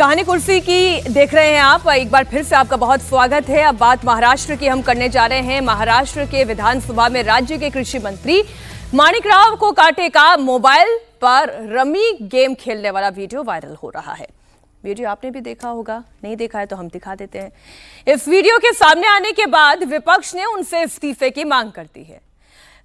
कहानी कुर्सी की देख रहे हैं आप। एक बार फिर से आपका बहुत स्वागत है। अब बात महाराष्ट्र की हम करने जा रहे हैं। महाराष्ट्र के विधानसभा में राज्य के कृषि मंत्री माणिकराव कोकाटे का मोबाइल पर रमी गेम खेलने वाला वीडियो वायरल हो रहा है। वीडियो आपने भी देखा होगा, नहीं देखा है तो हम दिखा देते हैं। इस वीडियो के सामने आने के बाद विपक्ष ने उनसे इस्तीफे की मांग कर दी है।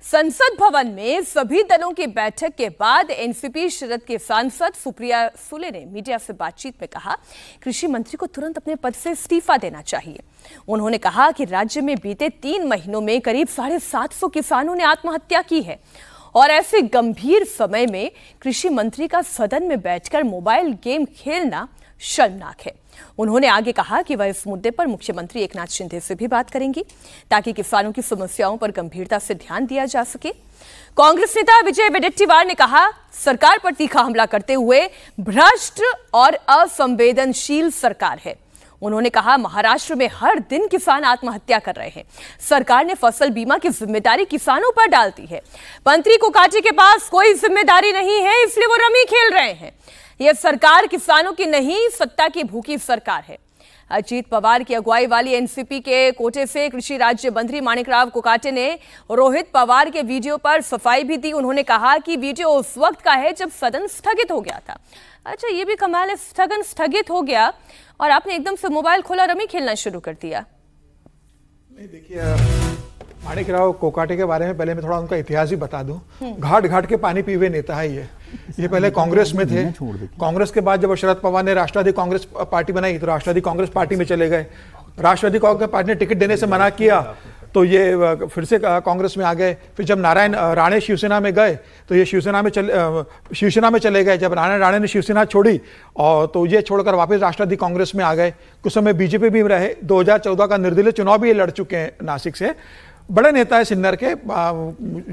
संसद भवन में सभी दलों की बैठक के बाद एनसीपी शरद के सांसद सुप्रिया सुले ने मीडिया से बातचीत में कहा, कृषि मंत्री को तुरंत अपने पद से इस्तीफा देना चाहिए। उन्होंने कहा कि राज्य में बीते 3 महीनों में करीब 750 किसानों ने आत्महत्या की है और ऐसे गंभीर समय में कृषि मंत्री का सदन में बैठकर मोबाइल गेम खेलना शर्मनाक है। उन्होंने आगे कहा कि वह इस मुद्दे पर मुख्यमंत्री एकनाथ शिंदे से भी बात करेंगी ताकि किसानों की समस्याओं पर गंभीरता से ध्यान दिया जा सके। कांग्रेस नेता विजय वडेट्टीवार ने कहा, सरकार पर तीखा हमला करते हुए भ्रष्ट और असंवेदनशील सरकार है। उन्होंने कहा, महाराष्ट्र में हर दिन किसान आत्महत्या कर रहे हैं। सरकार ने फसल बीमा की जिम्मेदारी किसानों पर डाल दी है। मंत्री कोकाटे के पास कोई जिम्मेदारी नहीं है, इसलिए वो रमी खेल रहे हैं। यह सरकार किसानों की नहीं, सत्ता की भूखी सरकार है। अजीत पवार की अगुवाई वाली एनसीपी के कोटे से कृषि राज्य मंत्री माणिकराव कोकाटे ने रोहित पवार के वीडियो पर सफाई भी दी। उन्होंने कहा कि वीडियो उस वक्त का है जब सदन स्थगित हो गया था। अच्छा, ये भी कमाल है, सदन स्थगित हो गया और आपने एकदम से मोबाइल खोला, रमी खेलना शुरू कर दिया। नहीं, देखिए, माणिकराव कोकाटे के बारे में पहले मैं थोड़ा उनका इतिहास ही बता दूं। घाट घाट के पानी पीवे नेता है ये पहले कांग्रेस में थे। कांग्रेस के बाद जब शरद पवार ने राष्ट्रवादी कांग्रेस पार्टी बनाई तो राष्ट्रवादी कांग्रेस पार्टी में चले गए। राष्ट्रवादी कांग्रेस पार्टी ने टिकट देने से मना किया तो ये फिर से कांग्रेस में आ गए। फिर जब नारायण राणे शिवसेना में गए तो ये शिवसेना में चले गए। जब नारायण राणे ने शिवसेना छोड़ी और तो ये छोड़कर वापस राष्ट्रवादी कांग्रेस में आ गए। कुछ समय बीजेपी भी रहे। 2014 का निर्दलीय चुनाव भी ये लड़ चुके हैं नासिक से। बड़े नेता है सिन्नर के,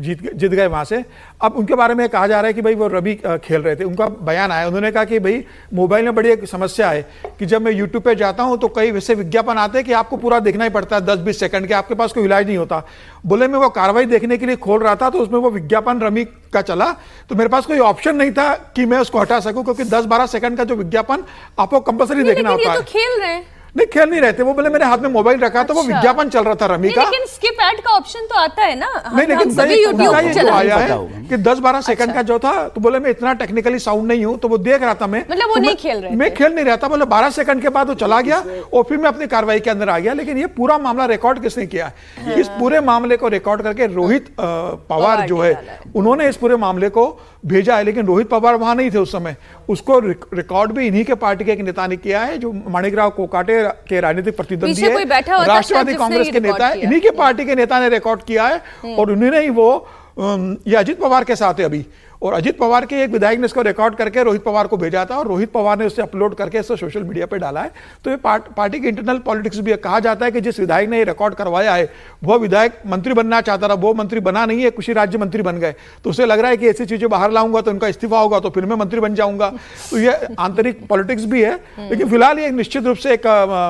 जीत गए वहां से। अब उनके बारे में कहा जा रहा है कि भाई वो रमी खेल रहे थे। उनका बयान आया, उन्होंने कहा कि भाई मोबाइल में बड़ी एक समस्या है कि जब मैं यूट्यूब पे जाता हूं तो कई वैसे विज्ञापन आते हैं कि आपको पूरा देखना ही पड़ता है 10-20 सेकंड के, आपके पास कोई इलाज नहीं होता। बोले मैं वो कार्रवाई देखने के लिए खोल रहा था तो उसमें वो विज्ञापन रमी का चला तो मेरे पास कोई ऑप्शन नहीं था कि मैं उसको हटा सकूं, क्योंकि 10-12 सेकंड का जो विज्ञापन आपको कंपल्सरी देखना होता है। खेल रहे हैं, नहीं खेल नहीं रहते। वो बोले मेरे हाथ में मोबाइल रखा तो वो विज्ञापन चल रहा था रमी का। लेकिन स्किप ऐड का ऑप्शन तो आता है ना। नहीं, लेकिन यूट्यूब आया है कि 10-12 सेकंड का जो था तो बोले मैं इतना टेक्निकली साउंड नहीं हूं तो वो देख रहा था मैं, मतलब वो नहीं खेल रहे, मैं खेल नहीं रहा था। बोले 12 सेकंड के बाद वो चला गया और फिर मैं अपनी कार्रवाई के अंदर आ गया। लेकिन ये पूरा मामला रिकॉर्ड किसने किया है? इस पूरे मामले को रिकॉर्ड करके रोहित पवार जो है उन्होंने इस पूरे मामले को भेजा है। लेकिन रोहित पवार वहां नहीं थे उस समय। उसको रिकॉर्ड भी इन्हीं के पार्टी के एक नेता ने किया है जो माणिकराव कोकाटे के राजनीतिक प्रतिद्वंदी है, राष्ट्रवादी कांग्रेस के नेता है। इन्हीं के पार्टी के नेता ने रिकॉर्ड किया है और उन्होंने ही वो ये अजीत पवार के साथ है अभी। और अजीत पवार के एक विधायक ने इसको रिकॉर्ड करके रोहित पवार को भेजा था और रोहित पवार ने उसे अपलोड करके इसे सोशल मीडिया पे डाला है। तो ये पार्टी की इंटरनल पॉलिटिक्स भी कहा जाता है कि जिस विधायक ने ये रिकॉर्ड करवाया है वो विधायक मंत्री बनना चाहता था, वो मंत्री बना नहीं है, कृषि राज्य मंत्री बन गए। तो उसे लग रहा है कि ऐसी चीजें बाहर लाऊंगा तो उनका इस्तीफा होगा तो फिर मैं मंत्री बन जाऊंगा। तो ये आंतरिक पॉलिटिक्स भी है। लेकिन फिलहाल ये निश्चित रूप से एक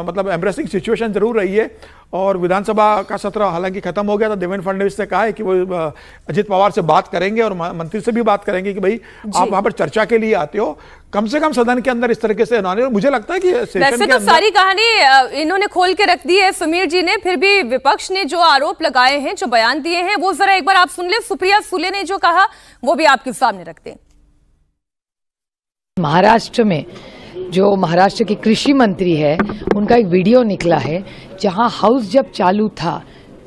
मतलब एम्ब्रेसिंग सिचुएशन जरूर रही है। और विधानसभा का सत्र हालांकि खत्म हो गया था। देवेंद्र फडणवीस ने कहा है कि वो अजीत पवार से बात करेंगे और मंत्री से भी बात करेंगे कि भाई आप वहां पर चर्चा के लिए आते हो, कम से कम सदन के अंदर इस तरीके से ना। मुझे लगता है कि वैसे तो सारी कहानी इन्होंने खोल के रख दी है समीर जी ने, फिर भी विपक्ष ने जो आरोप लगाए हैं, जो बयान दिए हैं, वो जरा एक बार आप सुन ले। सुप्रिया सुले ने जो कहा वो भी आपके सामने रखते हैं। महाराष्ट्र में जो महाराष्ट्र के कृषि मंत्री है उनका एक वीडियो निकला है जहां हाउस जब चालू था,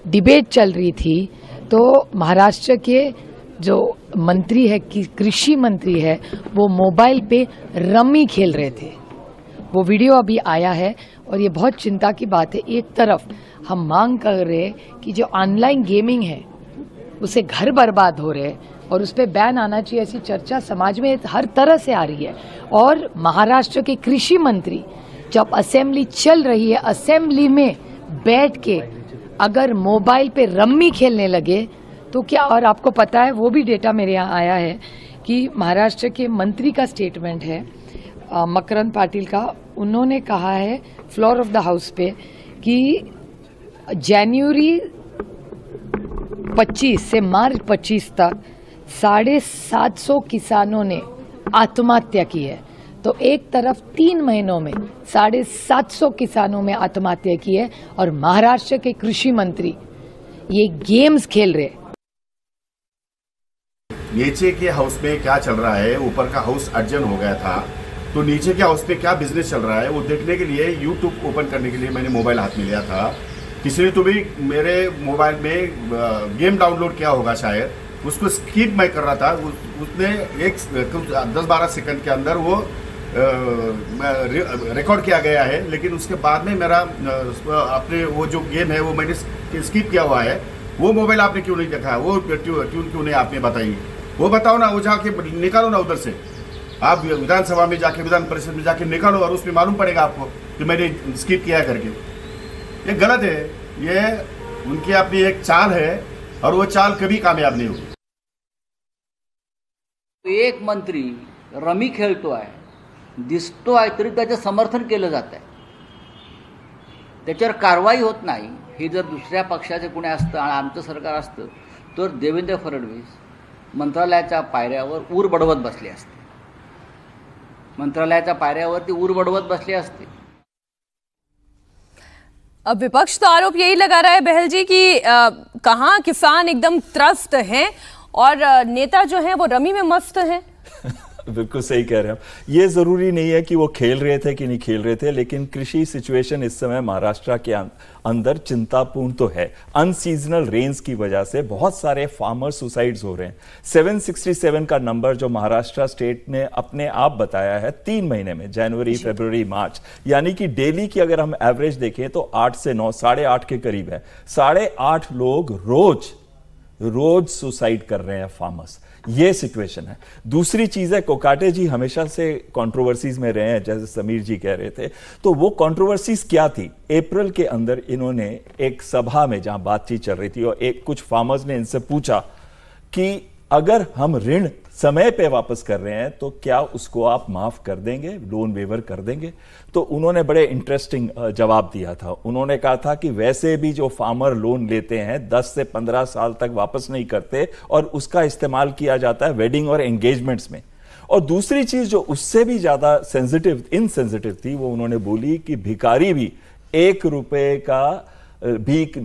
डिबेट चल रही थी, तो महाराष्ट्र के जो मंत्री है, कृषि मंत्री है, वो मोबाइल पे रमी खेल रहे थे। वो वीडियो अभी आया है और ये बहुत चिंता की बात है। एक तरफ हम मांग कर रहे हैं कि जो ऑनलाइन गेमिंग है उसे घर बर्बाद हो रहे और उस पर बैन आना चाहिए, ऐसी चर्चा समाज में हर तरह से आ रही है। और महाराष्ट्र के कृषि मंत्री जब असेंबली चल रही है, असेंबली में बैठ के अगर मोबाइल पे रम्मी खेलने लगे तो क्या। और आपको पता है, वो भी डेटा मेरे यहाँ आया है कि महाराष्ट्र के मंत्री का स्टेटमेंट है, मकरंद पाटिल का। उन्होंने कहा है फ्लोर ऑफ द हाउस पे कि जनवरी 25 से मार्च 25 तक 750 किसानों ने आत्महत्या की है। तो एक तरफ 3 महीनों में 750 किसानों में आत्महत्या की है और महाराष्ट्र के कृषि मंत्री ये गेम्स खेल रहे। नीचे के हाउस में क्या चल रहा है, ऊपर का हाउस अर्जन हो गया था, तो नीचे के हाउस में क्या बिजनेस चल रहा है वो देखने के लिए यूट्यूब ओपन करने के लिए मैंने मोबाइल हाथ में लिया था। किसी ने तो भी मेरे मोबाइल में गेम डाउनलोड किया होगा शायद, उसको स्किप मैं कर रहा था, उसने 10-12 सेकंड के अंदर वो रिकॉर्ड किया गया है, लेकिन उसके बाद में मेरा अपने वो जो गेम है वो मैंने स्किप किया हुआ है। वो मोबाइल आपने क्यों नहीं देखा, वो ट्यून क्यों नहीं आपने बताई, वो बताओ ना, वो जाके निकालो ना उधर से, आप विधानसभा में जाके विधान परिषद में जाके निकालो और उसमें मालूम पड़ेगा आपको कि मैंने स्किप किया है करके। ये गलत है, ये उनकी अपनी एक चाल है और वो चाल कभी कामयाब नहीं होगी। एक मंत्री रमी खेळतो आहे, दिसतो आहे तरी त्याचं समर्थन केलं जात आहे, त्याच्यावर कारवाई होत नाही। हे जर दुसऱ्या पक्षाचे कोणी असतं आणि आमचं सरकार असतं तर देवेंद्र फडणवीस मंत्रालयाच्या पायऱ्यावर ऊर बडवत बसले असते, मंत्रालयाच्या पायऱ्यावरती ऊर बडवत बसले असते। अब विपक्ष तो आरोप यही लगा रहा है बहल जी कि कहाँ किसान एकदम त्रस्त हैं और नेता जो हैं वो रमी में मस्त हैं। बिल्कुल सही कह रहे हैं आप। ये जरूरी नहीं है कि वो खेल रहे थे कि नहीं खेल रहे थे, लेकिन कृषि सिचुएशन इस समय महाराष्ट्र के अंदर चिंतापूर्ण तो है। अनसीजनल रेन्स की वजह से बहुत सारे फार्मर सुसाइड्स हो रहे हैं। 767 का नंबर जो महाराष्ट्र स्टेट ने अपने आप बताया है 3 महीने में, जनवरी, फरवरी, मार्च, यानी कि डेली की अगर हम एवरेज देखें तो 8 से 9, 8.5 के करीब है। 8.5 लोग रोज सुसाइड कर रहे हैं फार्मर्स। ये सिचुएशन है। दूसरी चीज है, कोकाटे जी हमेशा से कंट्रोवर्सीज में रहे हैं, जैसे समीर जी कह रहे थे, तो वो कंट्रोवर्सीज क्या थी? अप्रैल के अंदर इन्होंने एक सभा में जहां बातचीत चल रही थी और कुछ फार्मर्स ने इनसे पूछा कि अगर हम ऋण समय पे वापस कर रहे हैं तो क्या उसको आप माफ कर देंगे, लोन वेवर कर देंगे? तो उन्होंने बड़े इंटरेस्टिंग जवाब दिया था। उन्होंने कहा था कि वैसे भी जो फार्मर लोन लेते हैं 10 से 15 साल तक वापस नहीं करते और उसका इस्तेमाल किया जाता है वेडिंग और एंगेजमेंट्स में। और दूसरी चीज जो उससे भी ज्यादा इनसेंसिटिव थी, वो उन्होंने बोली कि भिखारी भी 1 रुपए का भीख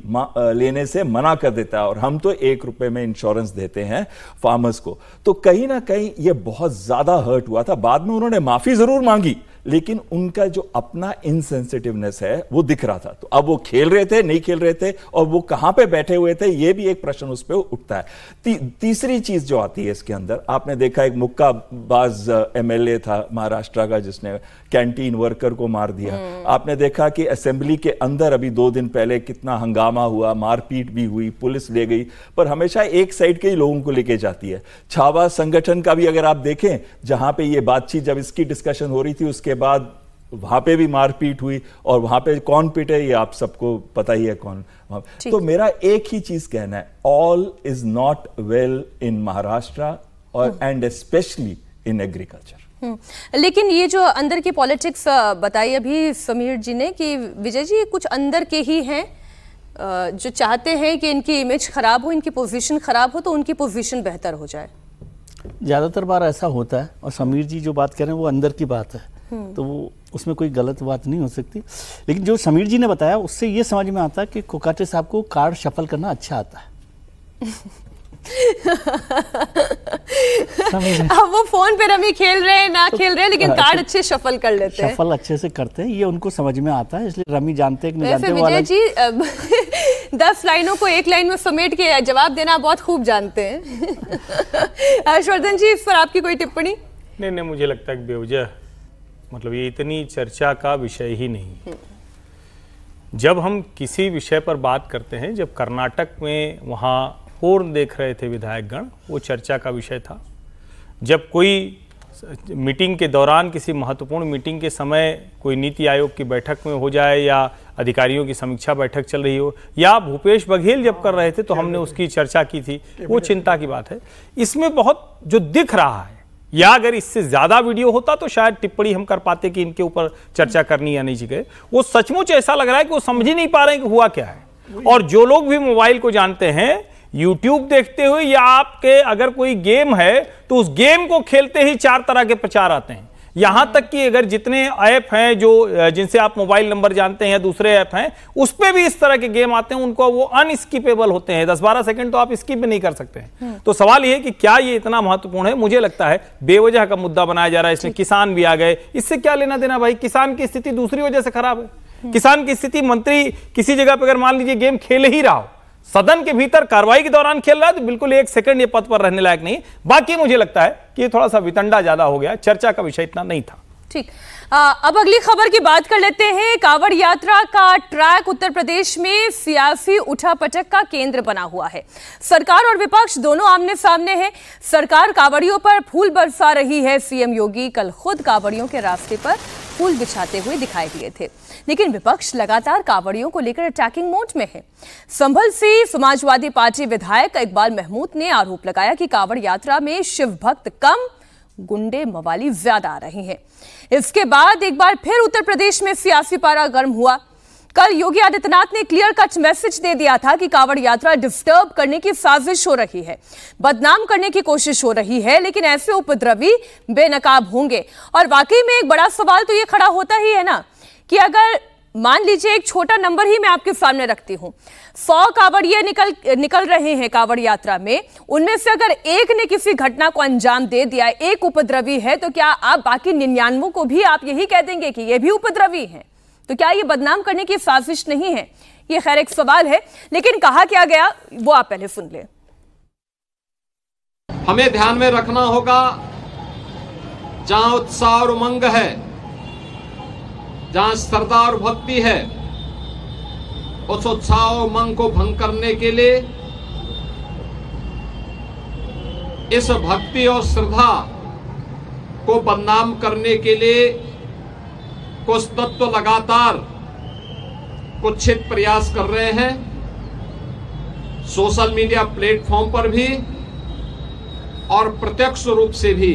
लेने से मना कर देता है और हम तो 1 रुपए में इंश्योरेंस देते हैं फार्मर्स को। तो कहीं ना कहीं ये बहुत ज्यादा हर्ट हुआ था। बाद में उन्होंने माफी जरूर मांगी, लेकिन उनका जो अपना इनसेंसिटिवनेस है वो दिख रहा था। तो अब वो खेल रहे थे, नहीं खेल रहे थे, और वो कहां पे बैठे हुए थे, ये भी एक प्रश्न उस पर उठता है। तीसरी चीज जो आती है इसके अंदर, आपने देखा एक मुक्काबाज एमएलए था महाराष्ट्र का जिसने कैंटीन वर्कर को मार दिया। आपने देखा कि असेंबली के अंदर अभी 2 दिन पहले कितना हंगामा हुआ, मारपीट भी हुई, पुलिस ले गई, पर हमेशा एक साइड के ही लोगों को लेके जाती है। छावा संगठन का भी अगर आप देखें, जहां पे ये बातचीत, जब इसकी डिस्कशन हो रही थी, उसके बाद वहां पे भी मारपीट हुई और वहां पे कौन पिटे ये आप सबको पता ही है कौन। तो मेरा एक ही चीज कहना है, all is not well in Maharashtra और एंड स्पेशली इन एग्रीकल्चर। लेकिन ये जो अंदर की पॉलिटिक्स बताई अभी समीर जी ने कि विजय जी कुछ अंदर के ही हैं जो चाहते हैं कि इनकी इमेज खराब हो, इनकी पोजीशन खराब हो तो उनकी पोजीशन बेहतर हो जाए। ज़्यादातर बार ऐसा होता है, और समीर जी जो बात कर रहे हैं वो अंदर की बात है, तो वो उसमें कोई गलत बात नहीं हो सकती। लेकिन जो समीर जी ने बताया उससे ये समझ में आता है कि कोकाटे साहब को कार्ड शफल करना अच्छा आता है। अब वो फोन पे रमी खेल रहे हैं ना खेल रहे हैं, लेकिन कार्ड अच्छे शफल कर लेते हैं, शफल अच्छे से करते हैं, ये उनको समझ में आता है, इसलिए रमी जानते हैं कि नहीं जानते। विजय जी 10 लाइनों को 1 लाइन में समेट के जवाब देना बहुत खूब जानते हैं। हर्षवर्धन जी, इस पर आपकी कोई टिप्पणी? नहीं, मुझे लगता है कि बेवजह, मतलब ये इतनी चर्चा का विषय ही नहीं। जब हम किसी विषय पर बात करते हैं, जब कर्नाटक में वहाँ हॉर्न देख रहे थे विधायकगण, वो चर्चा का विषय था। जब कोई मीटिंग के दौरान, किसी महत्वपूर्ण मीटिंग के समय कोई नीति आयोग की बैठक में हो जाए या अधिकारियों की समीक्षा बैठक चल रही हो, या भूपेश बघेल जब कर रहे थे तो हमने उसकी चर्चा की थी, वो चिंता की बात है। इसमें बहुत जो दिख रहा है, या अगर इससे ज्यादा वीडियो होता तो शायद टिप्पणी हम कर पाते कि इनके ऊपर चर्चा करनी या नहीं चाहिए। वो सचमुच ऐसा लग रहा है कि वो समझ ही नहीं पा रहे हैं कि हुआ क्या है। और जो लोग भी मोबाइल को जानते हैं, यूट्यूब देखते हुए, या आपके अगर कोई गेम है तो उस गेम को खेलते ही 4 तरह के प्रचार आते हैं। यहां तक कि अगर जितने ऐप हैं जो जिनसे आप मोबाइल नंबर जानते हैं या दूसरे ऐप हैं उस पे भी इस तरह के गेम आते हैं, उनको वो अनस्किपेबल होते हैं। 10-12 सेकंड तो आप स्किप भी नहीं कर सकते हैं। तो सवाल ये है कि क्या ये इतना महत्वपूर्ण है? मुझे लगता है बेवजह का मुद्दा बनाया जा रहा है, इसमें किसान भी आ गए। इससे क्या लेना देना भाई? किसान की स्थिति दूसरी वजह से खराब है। किसान की स्थिति, मंत्री किसी जगह पर अगर मान लीजिए गेम खेल ही रहा हो, सदन के भीतर कार्रवाई के दौरान खेल रहा है, तो बिल्कुल एक सेकंड ये पद पर रहने लायक नहीं। बाकी मुझे लगता है कि ये थोड़ा सा वितंडा ज्यादा हो गया, चर्चा का विषय इतना नहीं था। ठीक, अब अगली खबर की बात कर लेते हैं। कांवड़ यात्रा का ट्रैक उत्तर प्रदेश में सियासी उठापटक का केंद्र बना हुआ है। सरकार और विपक्ष दोनों आमने सामने हैं। सरकार कांवड़ियों पर फूल बरसा रही है। सीएम योगी कल खुद कांवड़ियों के रास्ते पर फूल बिछाते हुए दिखाई दिए थे, लेकिन विपक्ष लगातार कांवड़ियों को लेकर अटैकिंग मोड में है। संभल से समाजवादी पार्टी विधायक इकबाल महमूद ने आरोप लगाया कि कांवड़ यात्रा में शिव भक्त कम, गुंडे मवाली ज्यादा आ रहे हैं। इसके बाद एक बार फिर उत्तर प्रदेश में सियासी पारा गर्म हुआ। कल योगी आदित्यनाथ ने क्लियर कट मैसेज दे दिया था कि कांवड़ यात्रा डिस्टर्ब करने की साजिश हो रही है, बदनाम करने की कोशिश हो रही है, लेकिन ऐसे उपद्रवी बेनकाब होंगे। और वाकई में एक बड़ा सवाल तो ये खड़ा होता ही है ना कि अगर मान लीजिए एक छोटा नंबर ही मैं आपके सामने रखती हूं, 100 कांवड़िए निकल रहे हैं कांवड़ यात्रा में, उनमें से अगर एक ने किसी घटना को अंजाम दे दिया, एक उपद्रवी है, तो क्या आप बाकी 99 को भी आप यही कह देंगे कि ये भी उपद्रवी हैं? तो क्या ये बदनाम करने की साजिश नहीं है? ये खैर एक सवाल है, लेकिन कहा क्या गया वो आप पहले सुन लें। हमें ध्यान में रखना होगा, जहां उत्साह और उमंग है, जहां श्रद्धा और भक्ति है, उस उत्साह और उमंग को भंग करने के लिए, इस भक्ति और श्रद्धा को बदनाम करने के लिए कुछ तत्व लगातार कुत्सित प्रयास कर रहे हैं। सोशल मीडिया प्लेटफॉर्म पर भी और प्रत्यक्ष रूप से भी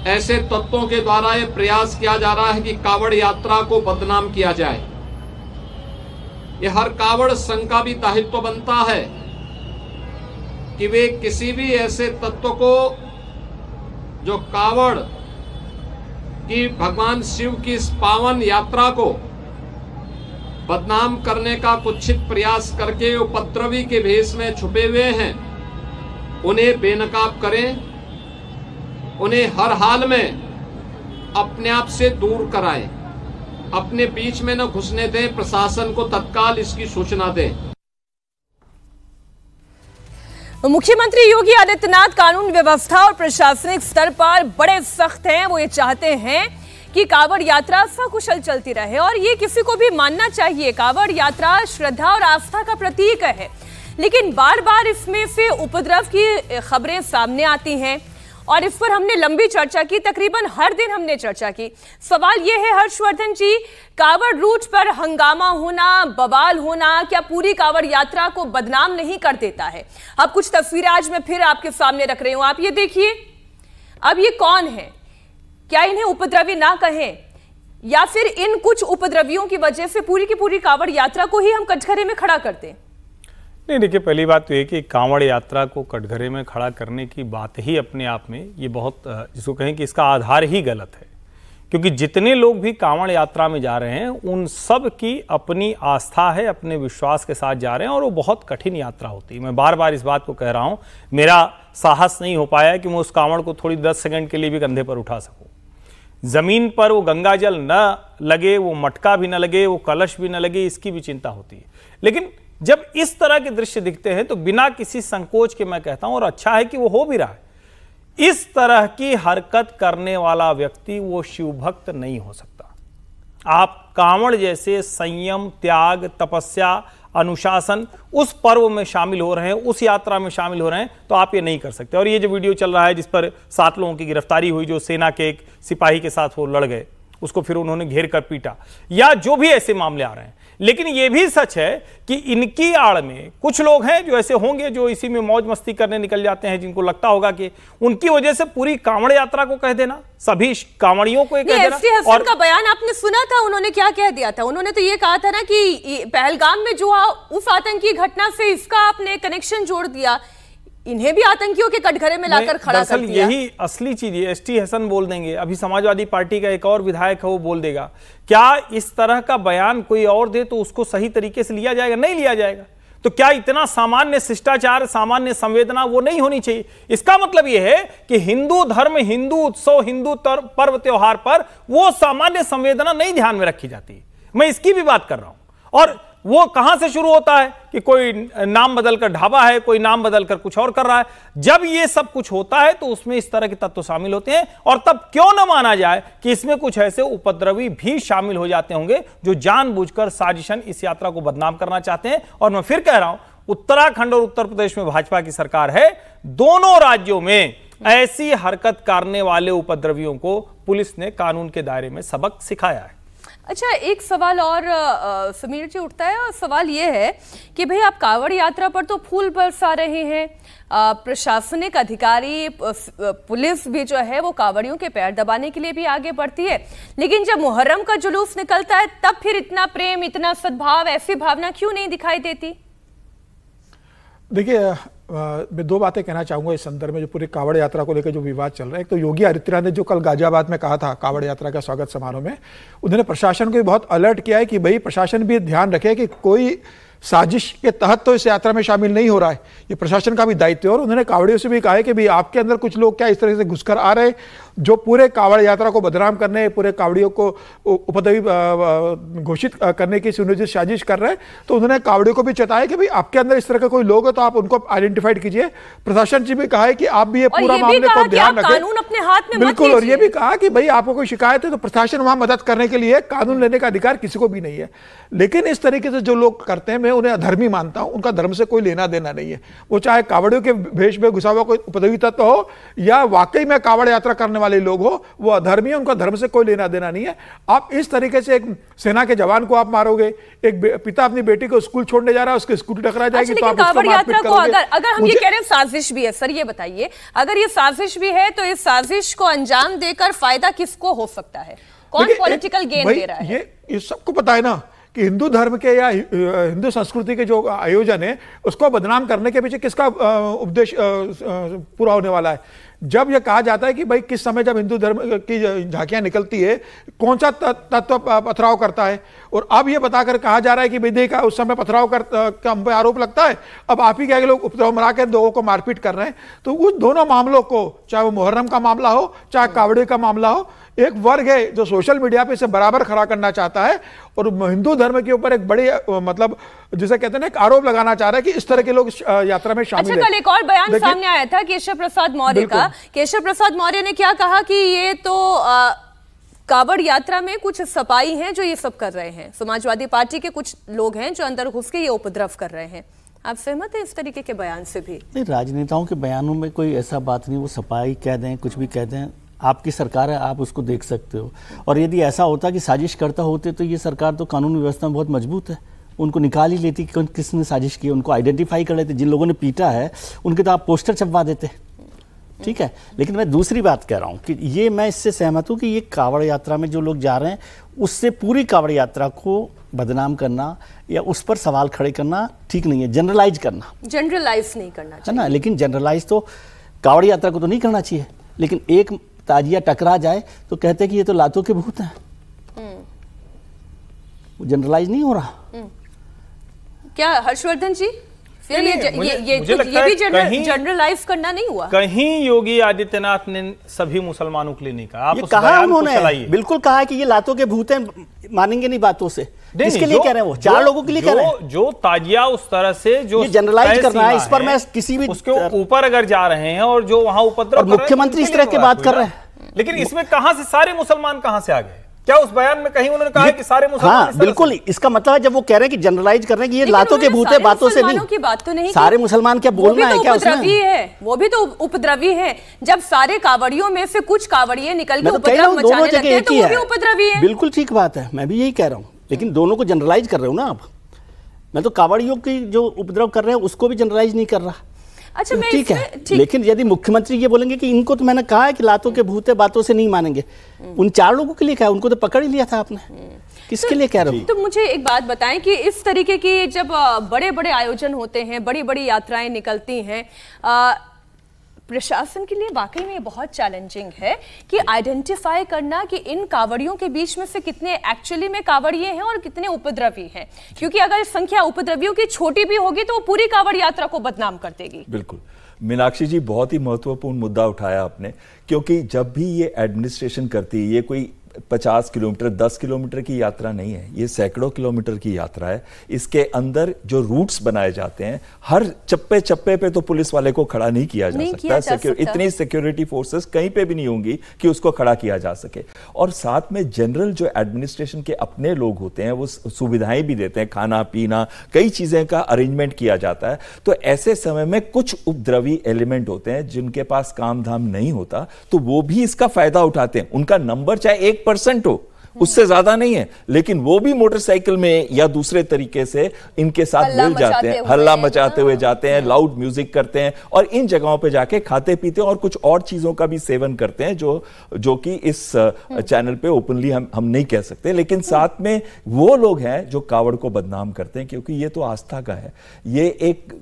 ऐसे तत्वों के द्वारा यह प्रयास किया जा रहा है कि कांवड़ यात्रा को बदनाम किया जाए। यह हर कांवड़ संघ का भी दायित्व बनता है कि वे किसी भी ऐसे तत्व को जो कांवड़ की भगवान शिव की इस पावन यात्रा को बदनाम करने का कुत्सित प्रयास करके उपद्रवी के भेष में छुपे हुए हैं, उन्हें बेनकाब करें, उन्हें हर हाल में अपने आप से दूर कराएं, अपने बीच में न घुसने दें, प्रशासन को तत्काल इसकी सूचना दें। मुख्यमंत्री योगी आदित्यनाथ कानून व्यवस्था और प्रशासनिक स्तर पर बड़े सख्त हैं। वो ये चाहते हैं कि कांवड़ यात्रा सकुशल चलती रहे और ये किसी को भी मानना चाहिए। कांवड़ यात्रा श्रद्धा और आस्था का प्रतीक है, लेकिन बार बार इसमें से उपद्रव की खबरें सामने आती हैं और इस पर हमने लंबी चर्चा की, तकरीबन हर दिन हमने चर्चा की। सवाल यह है हर्षवर्धन जी, कांवड़ रूट पर हंगामा होना, बवाल होना, क्या पूरी कांवड़ यात्रा को बदनाम नहीं कर देता है? अब कुछ तस्वीरें आज मैं फिर आपके सामने रख रही हूं, आप ये देखिए। अब ये कौन है? क्या इन्हें उपद्रवी ना कहें, या फिर इन कुछ उपद्रवियों की वजह से पूरी की पूरी कांवड़ यात्रा को ही हम कटघरे में खड़ा करते हैं? नहीं, देखिए, पहली बात तो ये कि कांवड़ यात्रा को कटघरे में खड़ा करने की बात ही अपने आप में ये बहुत, जिसको कहें कि इसका आधार ही गलत है। क्योंकि जितने लोग भी कांवड़ यात्रा में जा रहे हैं उन सब की अपनी आस्था है, अपने विश्वास के साथ जा रहे हैं और वो बहुत कठिन यात्रा होती है। मैं बार बार इस बात को कह रहा हूँ, मेरा साहस नहीं हो पाया कि मैं उस कांवड़ को थोड़ी 10 सेकंड के लिए भी कंधे पर उठा सकूँ। जमीन पर वो गंगा जल न लगे, वो मटका भी न लगे, वो कलश भी न लगे, इसकी भी चिंता होती है। लेकिन जब इस तरह के दृश्य दिखते हैं तो बिना किसी संकोच के मैं कहता हूं, और अच्छा है कि वो हो भी रहा है, इस तरह की हरकत करने वाला व्यक्ति वो शिव भक्त नहीं हो सकता। आप कांवड़ जैसे संयम, त्याग, तपस्या, अनुशासन उस पर्व में शामिल हो रहे हैं, उस यात्रा में शामिल हो रहे हैं, तो आप ये नहीं कर सकते। और ये जो वीडियो चल रहा है जिस पर 7 लोगों की गिरफ्तारी हुई, जो सेना के एक सिपाही के साथ वो लड़ गए, उसको फिर उन्होंने घेर कर पीटा, या जो भी ऐसे मामले आ रहे हैं। लेकिन यह भी सच है कि इनकी आड़ में कुछ लोग हैं जो ऐसे होंगे जो इसी में मौज मस्ती करने निकल जाते हैं, जिनको लगता होगा कि उनकी वजह से पूरी कांवड़ यात्रा को कह देना, सभी कांवड़ियों को कह देना। और का बयान आपने सुना था, उन्होंने क्या कह दिया था? उन्होंने तो ये कहा था ना कि पहलगाम में जो उस आतंकी घटना से इसका आपने कनेक्शन जोड़ दिया। इन्हें भी आतंकियों के कटघरे में लाकर खड़ा कर दिया। यही असली चीज है। एसटी हसन बोल देंगे, अभी समाजवादी पार्टी का एक और विधायक है वो बोल देगा। क्या इस तरह का बयान कोई और दे तो उसको सही तरीके से लिया जाएगा? नहीं लिया जाएगा। तो क्या इतना सामान्य शिष्टाचार, सामान्य संवेदना वो नहीं होनी चाहिए? इसका मतलब यह है कि हिंदू धर्म, हिंदू उत्सव, हिंदू पर्व त्योहार पर वो सामान्य संवेदना नहीं ध्यान में रखी जाती। मैं इसकी भी बात कर रहा हूं। और वो कहां से शुरू होता है कि कोई नाम बदलकर ढाबा है, कोई नाम बदलकर कुछ और कर रहा है। जब ये सब कुछ होता है तो उसमें इस तरह के तत्व शामिल होते हैं। और तब क्यों न माना जाए कि इसमें कुछ ऐसे उपद्रवी भी शामिल हो जाते होंगे जो जानबूझकर साजिशन इस यात्रा को बदनाम करना चाहते हैं। और मैं फिर कह रहा हूं, उत्तराखंड और उत्तर प्रदेश में भाजपा की सरकार है। दोनों राज्यों में ऐसी हरकत करने वाले उपद्रवियों को पुलिस ने कानून के दायरे में सबक सिखाया है। अच्छा, एक सवाल और समीर जी उठता है, और सवाल ये है कि भाई आप कांवड़ यात्रा पर तो फूल बरसा रहे हैं, प्रशासनिक अधिकारी, पुलिस भी जो है वो कांवड़ियों के पैर दबाने के लिए भी आगे बढ़ती है, लेकिन जब मुहर्रम का जुलूस निकलता है तब फिर इतना प्रेम, इतना सद्भाव, ऐसी भावना क्यों नहीं दिखाई देती? देखिए, मैं दो बातें कहना चाहूंगा इस संदर्भ में, जो पूरी कांवड़ यात्रा को लेकर जो विवाद चल रहा है। एक तो योगी आदित्यनाथ ने जो कल गाजियाबाद में कहा था कांवड़ यात्रा का स्वागत समारोह में, उन्होंने प्रशासन को भी बहुत अलर्ट किया है कि भाई प्रशासन भी ध्यान रखे कि कोई साजिश के तहत तो इस यात्रा में शामिल नहीं हो रहा है। ये प्रशासन का भी दायित्व है। और उन्होंने कांवड़ियों से भी कहा है कि भाई आपके अंदर कुछ लोग क्या इस तरह से घुसकर आ रहे हैं जो पूरे कांवड़ यात्रा को बदनाम करने, पूरे कांवड़ियों को उपद्रवी घोषित करने की सुनियोजित साजिश कर रहे हैं। तो उन्होंने कांवड़ियों को भी चेताया कि भाई आपके अंदर इस तरह का कोई लोग हो तो आप उनको आइडेंटिफाइड कीजिए। प्रशासन जी भी कहा है कि आप भी ये पूरा मामले को ध्यान रखें, कानून अपने हाथ में बिल्कुल। और ये भी कहा कि भाई आपको कोई शिकायत है तो प्रशासन वहां मदद करने के लिए, कानून लेने का अधिकार किसी को भी नहीं है। लेकिन इस तरीके से जो लोग करते हैं, मैं उन्हें अधर्मी मानता हूं। उनका धर्म से कोई लेना देना नहीं है। वो चाहे कांवड़ियों के भेष में घुसा हुआ कोई उपद्रवी तत्व हो या वाकई में कांवड़ यात्रा करने वाले लोग हो, वो अधर्मी है। उनका धर्म से कोई लेना देना नहीं है। आप इस तरीके से एक सेना के जवान को आप मारोगे, एक पिता अपनी बेटी को स्कूल छोड़ने जा रहा है, उसकी स्कूटी टकरा जाएगी तो आप उसको मारपीट करोगे। अगर हम ये कह रहे हैं साजिश भी है, सर ये बताइए, अगर ये साजिश भी है तो इस साजिश को अंजाम देकर फायदा किसको हो सकता है? कौन पॉलिटिकल गेन ले रहा है? ये सबको पता है ना कि हिंदू धर्म के या हिंदू संस्कृति के जो आयोजन है उसको बदनाम करने के पीछे किसका उपदेश पूरा होने वाला है? जब यह कहा जाता है कि भाई किस समय जब हिंदू धर्म की झांकियां निकलती है कौन सा तत्व पथराव करता है, और अब यह बताकर कहा जा रहा है कि भाई देखा उस समय पथराव का हम पे आरोप लगता है, अब आप ही क्या लोग उपद्रव मरा के लोगों को मारपीट कर रहे हैं। तो उस दोनों मामलों को, चाहे वो मुहर्रम का मामला हो चाहे कांवड़े का मामला हो, एक वर्ग है जो सोशल मीडिया पे इसे बराबर खड़ा करना चाहता है और हिंदू धर्म के ऊपर एक बड़ी मतलब जिसे कहते हैं एक आरोप लगाना चाह रहा है कि इस तरह के लोग यात्रा में शामिल हैं। कल एक और बयान सामने आया था केशव प्रसाद मौर्य का। केशव प्रसाद मौर्य ने क्या कहा कि ये तो कांवड़ यात्रा में कुछ सपाई हैं जो ये सब कर रहे हैं, समाजवादी पार्टी के कुछ लोग हैं जो अंदर घुस के ये उपद्रव कर रहे हैं। आप सहमत हैं इस तरीके के बयान से भी? नहीं, राजनेताओं के बयानों में कोई ऐसा बात नहीं, वो सपाई कह दें, कुछ भी कह दें, आपकी सरकार है, आप उसको देख सकते हो। और यदि ऐसा होता कि साजिश करता होते तो ये सरकार तो कानून व्यवस्था में बहुत मजबूत है, उनको निकाल ही लेती कि किसने साजिश की, उनको आइडेंटिफाई कर लेते। जिन लोगों ने पीटा है उनके तो आप पोस्टर छपवा देते, ठीक है। लेकिन मैं दूसरी बात कह रहा हूँ कि ये मैं इससे सहमत हूँ कि ये कांवड़ यात्रा में जो लोग जा रहे हैं उससे पूरी कांवड़ यात्रा को बदनाम करना या उस पर सवाल खड़े करना ठीक नहीं है। जनरलाइज करना, जनरलाइज नहीं करना चाहिए, है ना। लेकिन जनरलाइज तो कांवड़ यात्रा को तो नहीं करना चाहिए। लेकिन एक ताजिया टकरा जाए तो कहते हैं कि ये तो लातों के भूत हैं, वो जनरलाइज नहीं हो रहा क्या हर्षवर्धन जी? फिर ये भी जनरलाइज करना नहीं हुआ? कहीं योगी आदित्यनाथ ने सभी मुसलमानों के लिए नहीं कहा। ये कहा उन्होंने, बिल्कुल कहा है कि ये लातों के भूत हैं, मानेंगे नहीं बातों से। इसके लिए कह रहे हैं वो, चार लोगों के लिए कह रहे हैं। जो ताजिया उस तरह से जो जनरलाइज करना है, इस पर मैं किसी भी उसके ऊपर अगर जा रहे हैं और जो वहां उपद्रव, मुख्यमंत्री इस तरह की बात कर रहे हैं। लेकिन इसमें कहां से सारे मुसलमान कहां से आ गए? क्या उस बयान में कहीं उन्होंने कहा है कि सारे मुसलमान? हाँ, बिल्कुल। इसका मतलब है जब वो कह रहे हैं कि जनरलाइज कर रहे हैं कि ये लातों के भूत है, बातों से नहीं। की बात तो नहीं, सारे मुसलमान क्या बोलना है क्या उसमें? वो भी तो उपद्रवी है। जब सारे कांवड़ियों में से कुछ कांवड़िए निकल के उपद्रव मचाने लगते हैं तो वो भी उपद्रवी है। बिल्कुल ठीक बात है, मैं भी यही कह रहा हूँ। लेकिन दोनों को जनरलाइज कर रहे हो ना आप। मैं तो कांवड़ियों की जो उपद्रव कर रहे हैं उसको भी जनरलाइज नहीं कर रहा। अच्छा, ठीक है। लेकिन यदि मुख्यमंत्री ये बोलेंगे कि इनको तो मैंने कहा है कि लातों के भूत है, बातों से नहीं मानेंगे, उन चार लोगों के लिए क्या, उनको तो पकड़ ही लिया था आपने। किसके लिए कह रहे हो? तो मुझे एक बात बताएं कि इस तरीके की जब बड़े बड़े आयोजन होते हैं, बड़ी बड़ी यात्राएं निकलती हैं, प्रशासन के लिए वाकई में बहुत चैलेंजिंग है कि आइडेंटिफाई करना कि इन कांवड़ियों के बीच में से कितने एक्चुअली में कांवड़िए हैं और कितने उपद्रवी हैं, क्योंकि अगर संख्या उपद्रवियों की छोटी भी होगी तो वो पूरी कांवड़ यात्रा को बदनाम कर देगी। बिल्कुल मीनाक्षी जी, बहुत ही महत्वपूर्ण मुद्दा उठाया आपने, क्योंकि जब भी ये एडमिनिस्ट्रेशन करती है, ये कोई 50 किलोमीटर 10 किलोमीटर की यात्रा नहीं है, ये सैकड़ों किलोमीटर की यात्रा है। इसके अंदर जो रूट्स बनाए जाते हैं, हर चप्पे चप्पे पे तो पुलिस वाले को खड़ा नहीं किया जा सकता। इतनी सिक्योरिटी फोर्सेस कहीं पे भी नहीं होंगी कि उसको खड़ा किया जा सके। और साथ में जनरल जो एडमिनिस्ट्रेशन के अपने लोग होते हैं वो सुविधाएं भी देते हैं, खाना पीना कई चीजें का अरेंजमेंट किया जाता है। तो ऐसे समय में कुछ उपद्रवी एलिमेंट होते हैं जिनके पास काम धाम नहीं होता, तो वो भी इसका फायदा उठाते हैं। उनका नंबर चाहे 1% हो, उससे ज्यादा नहीं है, लेकिन वो भी मोटरसाइकिल में या दूसरे तरीके से इनके साथ मिल जाते हैं, हल्ला मचाते हुए जाते हैं, लाउड म्यूजिक करते हैं और इन जगहों पे जाके खाते पीते हैं और कुछ और चीजों का भी सेवन करते हैं जो कि इस चैनल पे ओपनली हम नहीं कह सकते। लेकिन साथ में वो लोग हैं जो कावड़ को बदनाम करते हैं, क्योंकि ये तो आस्था का है, ये एक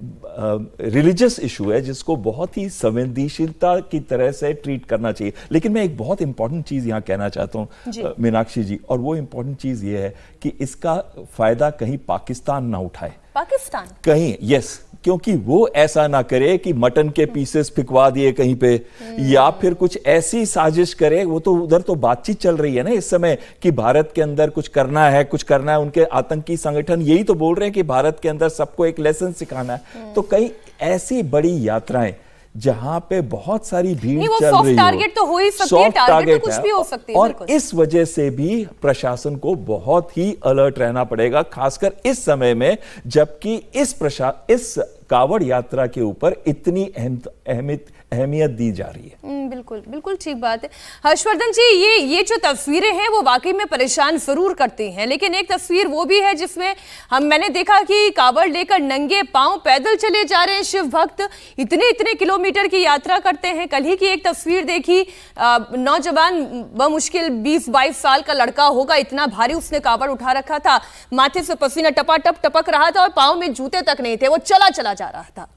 रिलीजियस इशू है जिसको बहुत ही संवेदनशीलता की तरह से ट्रीट करना चाहिए। लेकिन मैं एक बहुत इंपॉर्टेंट चीज यहां कहना चाहता हूं मीनाक्षी जी, और वो इंपॉर्टेंट चीज ये है कि इसका फायदा कहीं पाकिस्तान ना उठाए। पाकिस्तान कहीं, यस, क्योंकि वो ऐसा ना करे कि मटन के पीसेस फिकवा दिए कहीं पे या फिर कुछ ऐसी साजिश करे। वो तो उधर तो बातचीत चल रही है ना इस समय कि भारत के अंदर कुछ करना है, कुछ करना है। उनके आतंकी संगठन यही तो बोल रहे हैं कि भारत के अंदर सबको एक लेसन सिखाना है। तो कई ऐसी बड़ी यात्राएं जहां पे बहुत सारी भीड़ चल रही है, टारगेट तो हो ही सकती है, टारगेट तो कुछ भी हो सकती है, और इस वजह से भी प्रशासन को बहुत ही अलर्ट रहना पड़ेगा, खासकर इस समय में जबकि इस कावड़ यात्रा के ऊपर इतनी अहमियत दी जा रही है। बिल्कुल बिल्कुल ठीक बात है। हर्षवर्धन जी, ये जो तस्वीरें हैं वो वाकई में परेशान जरूर करती हैं, लेकिन एक तस्वीर वो भी है जिसमें मैंने देखा कि कावड़ लेकर नंगे पांव पैदल चले जा रहे हैं शिव भक्त, इतने किलोमीटर की यात्रा करते हैं। कल ही की एक तस्वीर देखी, नौजवान बमुश्किल 20-22 साल का लड़का होगा, इतना भारी उसने कावड़ उठा रखा था, माथे से पसीना टपाटप टपक रहा था और पांव में जूते तक नहीं थे, वो चला जा रहा था।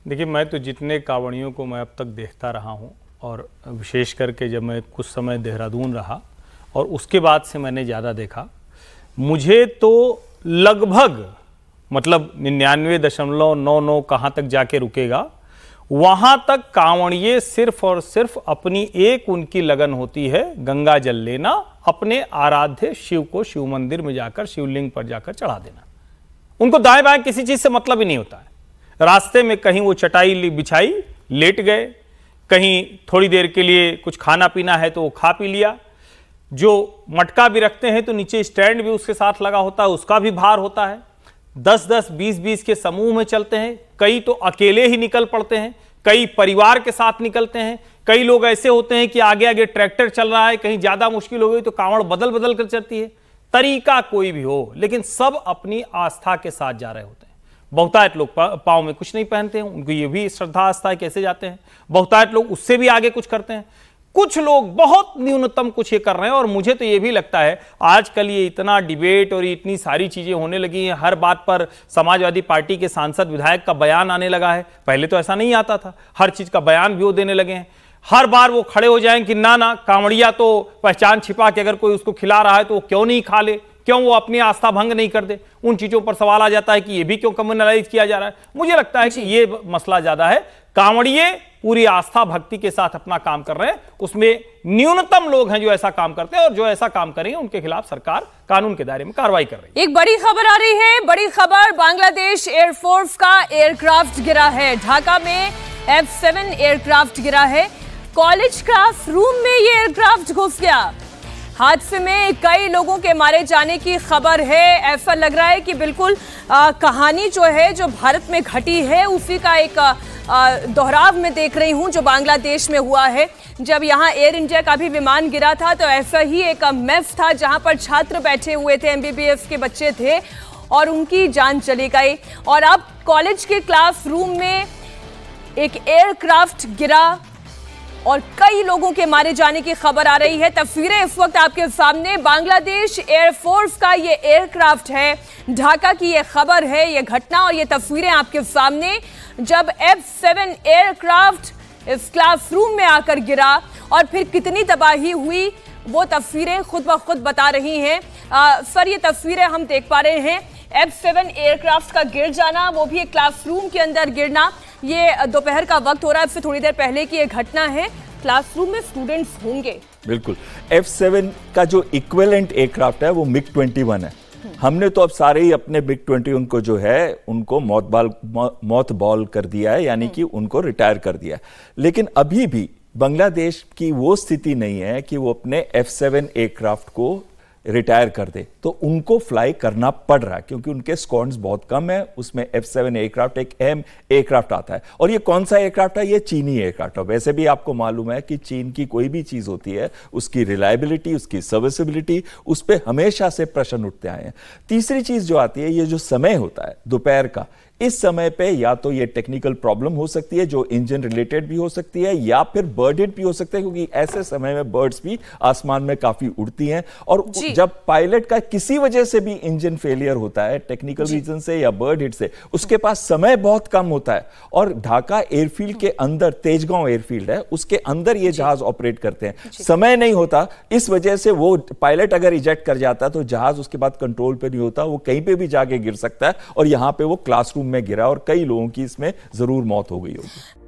देखिए, मैं तो जितने कांवड़ियों को मैं अब तक देखता रहा हूँ, और विशेष करके जब मैं कुछ समय देहरादून रहा और उसके बाद से मैंने ज़्यादा देखा, मुझे तो लगभग मतलब 99.99 कहाँ तक जाके रुकेगा, वहाँ तक कांवड़िए सिर्फ और सिर्फ अपनी एक उनकी लगन होती है, गंगा जल लेना, अपने आराध्य शिव को शिव मंदिर में जाकर शिवलिंग पर जाकर चढ़ा देना। उनको दाएं बाएं किसी चीज़ से मतलब ही नहीं होता है। रास्ते में कहीं वो चटाई बिछाई, लेट गए, कहीं थोड़ी देर के लिए कुछ खाना पीना है तो वो खा पी लिया। जो मटका भी रखते हैं तो नीचे स्टैंड भी उसके साथ लगा होता है, उसका भी भार होता है। 10-10, 20-20 के समूह में चलते हैं, कई तो अकेले ही निकल पड़ते हैं, कई परिवार के साथ निकलते हैं, कई लोग ऐसे होते हैं कि आगे आगे ट्रैक्टर चल रहा है, कहीं ज्यादा मुश्किल हो गई तो कांवड़ बदल बदल कर चलती है। तरीका कोई भी हो, लेकिन सब अपनी आस्था के साथ जा रहे होते हैं। बहुतायत लोग पाँव में कुछ नहीं पहनते हैं, उनको ये भी श्रद्धा आस्था है कैसे जाते हैं। बहुतायत लोग उससे भी आगे कुछ करते हैं। कुछ लोग बहुत न्यूनतम कुछ ये कर रहे हैं, और मुझे तो ये भी लगता है आजकल ये इतना डिबेट और इतनी सारी चीजें होने लगी हैं, हर बात पर समाजवादी पार्टी के सांसद विधायक का बयान आने लगा है। पहले तो ऐसा नहीं आता था, हर चीज का बयान भी वो देने लगे हैं। हर बार वो खड़े हो जाएं कि ना कांवड़िया तो पहचान छिपा के अगर कोई उसको खिला रहा है तो वो क्यों नहीं खा ले, क्यों वो अपनी आस्था भंग नहीं कर दे। उन चीजों पर सवाल आ जाता है कि ये भी क्यों कम्युनलाइज किया जा रहा है। मुझे लगता है कि ये मसला ज्यादा है। कांवड़िए पूरी आस्था भक्ति के साथ अपना काम कर रहे हैं, उसमें न्यूनतम लोग हैं जो ऐसा काम करते हैं, और जो ऐसा काम करेंगे उनके खिलाफ सरकार कानून के दायरे में कार्रवाई कर रही है। एक बड़ी खबर आ रही है, बड़ी खबर, बांग्लादेश एयरफोर्स का एयरक्राफ्ट गिरा है। ढाका में F-7 एयरक्राफ्ट गिरा है। कॉलेज क्लास रूम में ये एयरक्राफ्ट घुस गया। हादसे में कई लोगों के मारे जाने की खबर है। ऐसा लग रहा है कि बिल्कुल कहानी जो है जो भारत में घटी है उसी का एक दोहराव में देख रही हूं जो बांग्लादेश में हुआ है। जब यहां एयर इंडिया का भी विमान गिरा था तो ऐसा ही एक मेस था जहां पर छात्र बैठे हुए थे, MBBS के बच्चे थे, और उनकी जान चली गई। और अब कॉलेज के क्लासरूम में एक एयरक्राफ्ट गिरा और कई लोगों के मारे जाने की खबर आ रही है। तस्वीरें इस वक्त आपके सामने, बांग्लादेश एयरफोर्स का ये एयरक्राफ्ट है, ढाका की ये खबर है, ये घटना और ये तस्वीरें आपके सामने जब F-7 एयरक्राफ्ट इस क्लासरूम में आकर गिरा और फिर कितनी तबाही हुई वो तस्वीरें खुद ब खुद बता रही हैं। सर, ये तस्वीरें हम देख पा रहे हैं, F-7 एयरक्राफ्ट का गिर जाना, वो भी एक क्लासरूम के अंदर गिरना। ये दोपहर का वक्त हो रहा है, इससे थोड़ी देर पहले की ये घटना है। क्लासरूम में स्टूडेंट्स होंगे। बिल्कुल, F-7 का जो इक्विवेलेंट एयरक्राफ्ट है वो MiG-21 है। हमने तो अब सारे ही अपने MiG-21 को जो है उनको मौत बॉल कर दिया है, यानी कि उनको रिटायर कर दिया है। लेकिन अभी भी बांग्लादेश की वो स्थिति नहीं है कि वो अपने F-7 एयरक्राफ्ट को रिटायर कर दे, तो उनको फ्लाई करना पड़ रहा है क्योंकि उनके स्क्वाड्स बहुत कम है। उसमें F-7 एयरक्राफ्ट एक अहम एयरक्राफ्ट आता है। और ये कौन सा एयरक्राफ्ट है? ये चीनी एयरक्राफ्ट है। वैसे भी आपको मालूम है कि चीन की कोई भी चीज होती है, उसकी रिलायबिलिटी, उसकी सर्विसिबिलिटी, उस पर हमेशा से प्रश्न उठते आए हैं। तीसरी चीज जो आती है, ये जो समय होता है दोपहर का, इस समय पे या तो ये टेक्निकल प्रॉब्लम हो सकती है जो इंजन रिलेटेड भी हो सकती है, या फिर बर्ड हिट भी हो सकता है क्योंकि ऐसे समय में बर्ड्स भी आसमान में काफी उड़ती हैं। और जब पायलट का किसी वजह से भी इंजन फेलियर होता है, टेक्निकल रीजन से या बर्ड हिट से, उसके पास समय बहुत कम होता है। और ढाका एयरफील्ड के अंदर, तेजगांव एयरफील्ड है, उसके अंदर ये जहाज ऑपरेट करते हैं, समय नहीं होता। इस वजह से वो पायलट अगर इजेक्ट कर जाता है तो जहाज उसके बाद कंट्रोल पे नहीं होता, वो कहीं पे भी जाके गिर सकता है। और यहां पे वो क्लासरूम में गिरा और कई लोगों की इसमें जरूर मौत हो गई होगी।